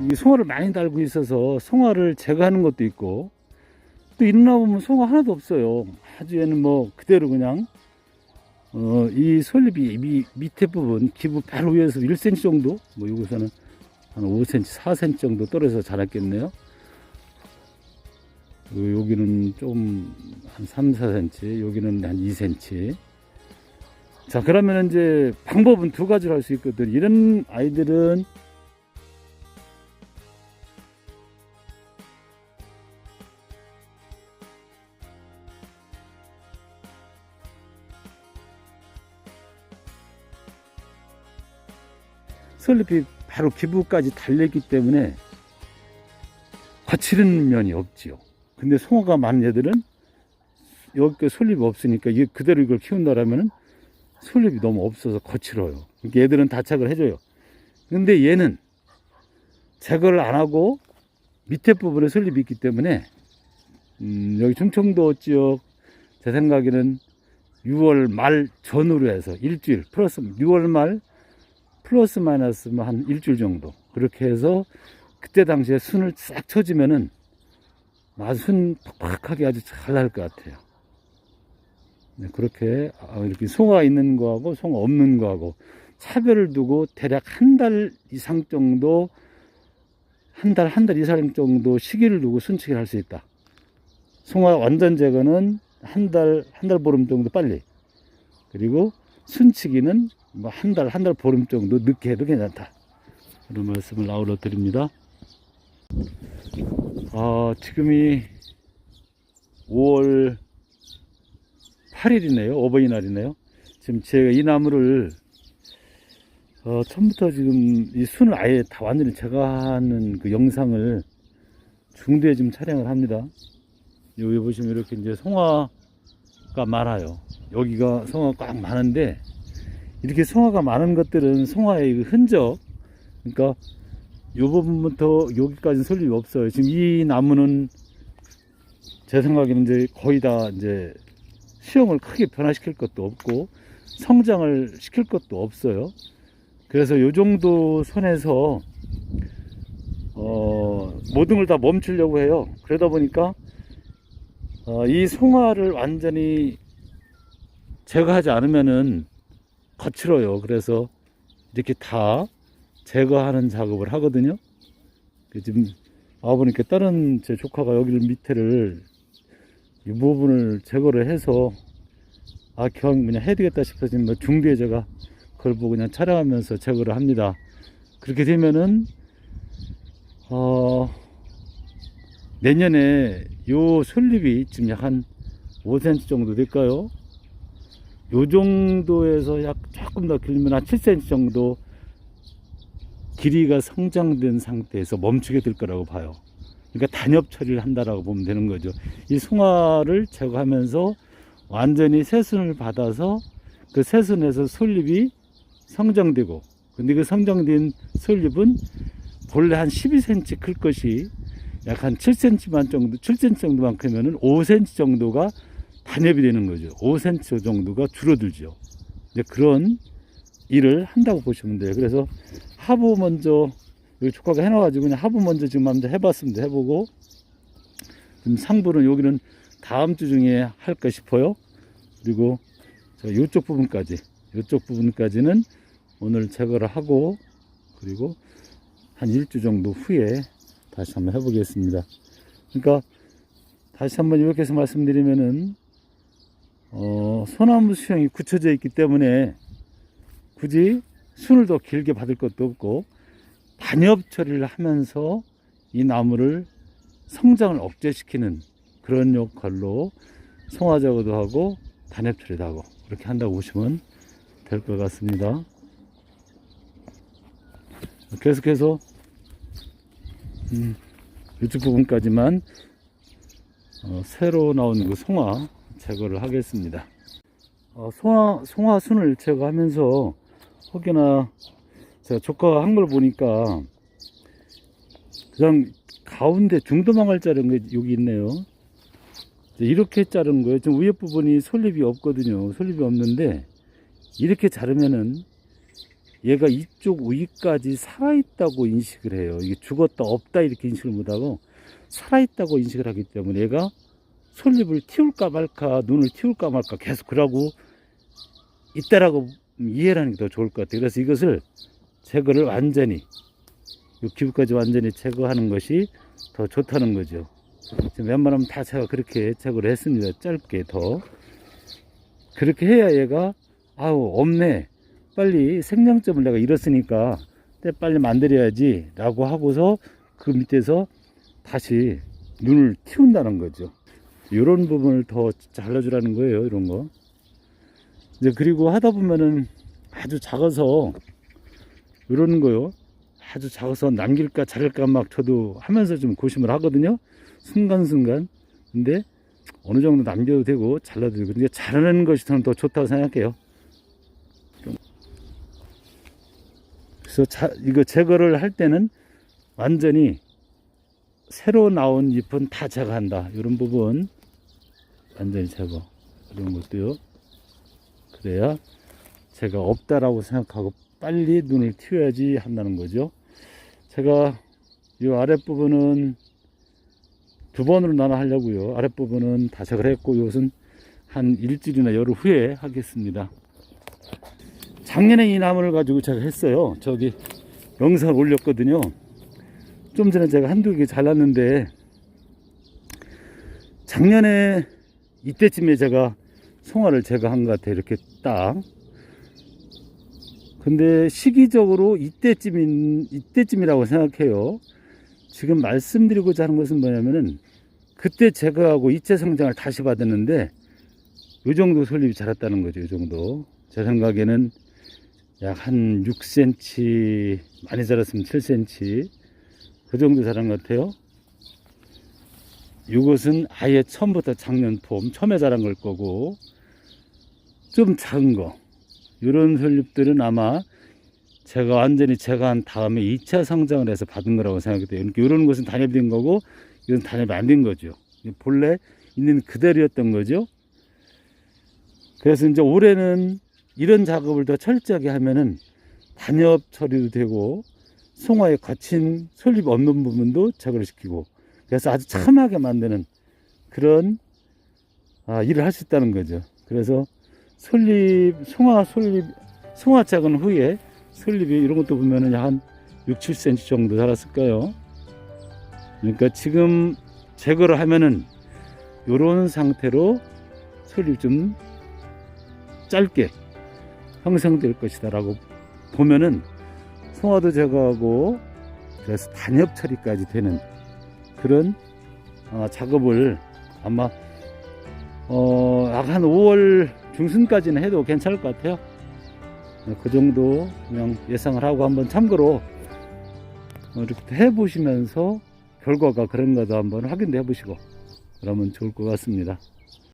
이 송화를 많이 달고 있어서 송화를 제거하는 것도 있고, 또 일어나 보면 송화 하나도 없어요. 아주 얘는 뭐 그대로 그냥 이 솔잎이 밑에 부분 기부 바로 위에서 1cm 정도, 뭐 여기서는 한 5cm 4cm 정도 떨어져서 자랐겠네요. 여기는 좀 한 3, 4cm, 여기는 한 2cm. 자, 그러면 이제 방법은 두 가지로 할 수 있거든. 이런 아이들은 솔잎이 바로 기부까지 달렸기 때문에 거칠은 면이 없지요. 근데 송화가 많은 애들은 여기 솔잎이 없으니까 이게 그대로 이걸 키운다라면은 솔잎이 너무 없어서 거칠어요. 그러니까 얘들은 다착을 해줘요. 근데 얘는 제거를 안 하고 밑에 부분에 솔잎이 있기 때문에 여기 충청도 지역 제 생각에는 6월 말 전후로 해서 일주일 플러스 6월 말 플러스 마이너스 한 일주일 정도 그렇게 해서 그때 당시에 순을 싹 쳐주면은 아주 순 팍팍하게 아주 잘 날 것 같아요. 네, 그렇게 이렇게 송화 있는 거하고 송화 없는 거하고 차별을 두고 대략 한 달 이상 정도 한 달 이상 정도 시기를 두고 순치기를 할 수 있다. 송화 완전 제거는 한 달 보름 정도 빨리, 그리고 순치기는 뭐 한 달 보름 정도 늦게 해도 괜찮다. 그런 말씀을 아울러 드립니다. 지금이 5월 8일이네요. 어버이날이네요. 지금 제가 이 나무를 처음부터 지금 이 순을 아예 다 완전히 제거하는 그 영상을 중도에 지금 촬영을 합니다. 여기 보시면 이렇게 이제 송화가 많아요. 여기가 송화가 꽉 많은데, 이렇게 송화가 많은 것들은 송화의 그 흔적, 그러니까 이 부분부터 여기까지는 솔잎이 없어요. 지금 이 나무는 제 생각에는 이제 거의 다 이제 수영을 크게 변화시킬 것도 없고 성장을 시킬 것도 없어요. 그래서 이 정도 선에서 모든 걸 다 멈추려고 해요. 그러다 보니까 이 송화를 완전히 제거하지 않으면은 거칠어요. 그래서 이렇게 다 제거하는 작업을 하거든요. 지금 보니까 다른 제 조카가 여기를 밑에를 이 부분을 제거를 해서 그냥 해야 되겠다 싶어서 뭐 중도에 제가 그걸 보고 그냥 촬영하면서 제거를 합니다. 그렇게 되면은 내년에 요 솔잎이 지금 약 한 5cm 정도 될까요? 요 정도에서 약 조금 더 길면 한 7cm 정도 길이가 성장된 상태에서 멈추게 될 거라고 봐요. 그러니까 단엽 처리를 한다라고 보면 되는 거죠. 이 송화를 제거하면서 완전히 새순을 받아서 그 새순에서 솔잎이 성장되고, 근데 그 성장된 솔잎은 본래 한 12cm 클 것이 약 한 7cm만 정도, 7cm 정도만 크면은 5cm 정도가 단엽이 되는 거죠. 5cm 정도가 줄어들죠. 이제 그런 일을 한다고 보시면 돼요. 그래서 하부 먼저 여기 조카가 해놔가지고 그냥 하부 먼저 지금 한번 해봤습니다. 해보고 지금 상부는 여기는 다음 주 중에 할까 싶어요. 그리고 이쪽 부분까지는 오늘 제거를 하고, 그리고 한 일주 정도 후에 다시 한번 해보겠습니다. 그러니까 다시 한번 이렇게 해서 말씀드리면은 소나무 수형이 굳혀져 있기 때문에 굳이 순을 더 길게 받을 것도 없고 단엽 처리를 하면서 이 나무를 성장을 억제시키는 그런 역할로 송화 제거도 하고 단엽 처리도 하고 그렇게 한다고 보시면 될 것 같습니다. 계속해서 이쪽 부분까지만 새로 나온 그 송화 제거를 하겠습니다. 송화 순을 제거하면서 혹여나 제가 조카가 한 걸 보니까 그냥 가운데 중도망을 자른 게 여기 있네요. 이렇게 자른 거예요. 지금 위에 부분이 솔잎이 없거든요. 솔잎이 없는데 이렇게 자르면은 얘가 이쪽 위까지 살아있다고 인식을 해요. 이게 죽었다 없다 이렇게 인식을 못하고 살아있다고 인식을 하기 때문에 얘가 솔잎을 틔울까 말까, 눈을 틔울까 말까 계속 그러고 있다라고 이해를 하는 게 더 좋을 것 같아요. 그래서 이것을 제거를 완전히, 이 기부까지 완전히 제거하는 것이 더 좋다는 거죠. 웬만하면 다 제가 그렇게 제거를 했습니다. 짧게 더. 그렇게 해야 얘가, 아우, 없네. 빨리 생명점을 내가 잃었으니까 빨리 만들어야지 라고 하고서 그 밑에서 다시 눈을 틔운다는 거죠. 이런 부분을 더 잘라주라는 거예요. 이런 거. 이제 그리고 하다 보면은 아주 작아서 이런 거요. 아주 작아서 남길까 자를까 막 저도 하면서 좀 고심을 하거든요. 순간순간. 근데 어느 정도 남겨도 되고 잘라도 되고, 근데 자르는 것이 저는 더 좋다고 생각해요. 그래서 이거 제거를 할 때는 완전히 새로 나온 잎은 다 제거한다. 이런 부분 완전히 제거. 이런 것도요. 그래야 제가 없다라고 생각하고 빨리 눈을 틔워야지 한다는 거죠. 제가 이 아랫부분은 두 번으로 나눠 하려고요. 아랫부분은 다 제거를 했고, 이것은 한 일주일이나 열흘 후에 하겠습니다. 작년에 이 나무를 가지고 제가 했어요. 저기 영상을 올렸거든요. 좀 전에 제가 한두 개 잘랐는데, 작년에 이때쯤에 제가 송화를 제거한 것 같아요. 이렇게 딱. 근데 시기적으로 이때쯤이라고 생각해요. 지금 말씀드리고자 하는 것은 뭐냐면은, 그때 제거하고 이체 성장을 다시 받았는데 이 정도 솔잎이 자랐다는 거죠. 이 정도. 제 생각에는 약 한 6cm, 많이 자랐으면 7cm 그 정도 자란 것 같아요. 이것은 아예 처음부터 작년 봄 처음에 자란 걸 거고, 좀 작은 거 이런 솔잎들은 아마 제가 완전히 제거한 다음에 2차 성장을 해서 받은 거라고 생각해요. 그러니까 이런 것은 단엽이 된 거고, 이건 단엽이 안 된 거죠. 본래 있는 그대로였던 거죠. 그래서 이제 올해는 이런 작업을 더 철저하게 하면은 단엽 처리도 되고, 송화에 거친 솔잎 없는 부분도 제거를 시키고, 그래서 아주 참하게 만드는 그런 일을 할 수 있다는 거죠. 그래서 송화 작은 후에 솔잎이 이런 것도 보면은 한 6, 7cm 정도 자랐을 까요. 그러니까 지금 제거를 하면은 이런 상태로 솔잎이 좀 짧게 형성될 것이다 라고 보면은 송화도 제거하고, 그래서 단엽 처리까지 되는 그런 작업을 아마 한 5월 중순까지는 해도 괜찮을 것 같아요. 그 정도 그냥 예상을 하고 한번 참고로 이렇게 해보시면서 결과가 그런가도 한번 확인도 해보시고 그러면 좋을 것 같습니다.